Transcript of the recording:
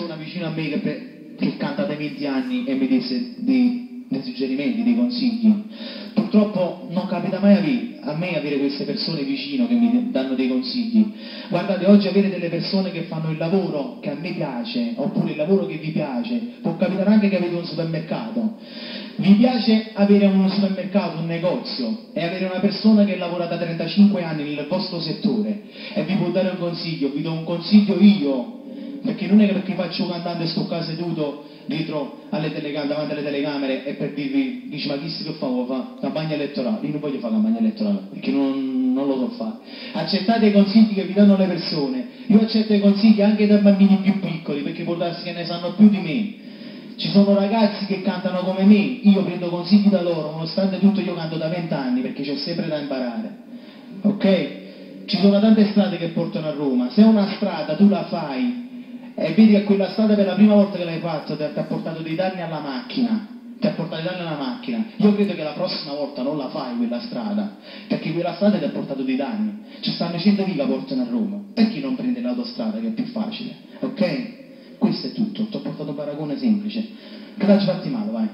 persona vicino a me che canta da 20 anni e mi desse dei suggerimenti, dei consigli. Purtroppo non capita mai a me avere queste persone vicino che mi danno dei consigli. Guardate, oggi avere delle persone che fanno il lavoro che a me piace, oppure il lavoro che vi piace, può capitare anche che avete un supermercato. Vi piace avere un supermercato, un negozio, e avere una persona che lavora da 35 anni nel vostro settore e vi può dare un consiglio, vi do un consiglio io, perché non è che perché faccio un cantante e sto qua seduto dietro davanti alle telecamere e per dirvi, dici ma chi si che fa? Vuoi fare campagna elettorale? Io non voglio fare campagna elettorale perché non lo so fare. Accettate i consigli che vi danno le persone. Io accetto i consigli anche da bambini più piccoli perché può darsi che ne sanno più di me. Ci sono ragazzi che cantano come me, io prendo consigli da loro, nonostante tutto io canto da 20 anni perché c'è sempre da imparare. Ok? Ci sono tante strade che portano a Roma. Se una strada tu la fai e vedi che quella strada per la prima volta che l'hai fatta ti ha portato dei danni alla macchina, io credo che la prossima volta non la fai quella strada, perché quella strada ti ha portato dei danni. Ci stanno 100 che portano a Roma, perché non prende l'autostrada che è più facile? Ok? Questo è tutto, ti ho portato un paragone semplice. Che facci fatti male, vai.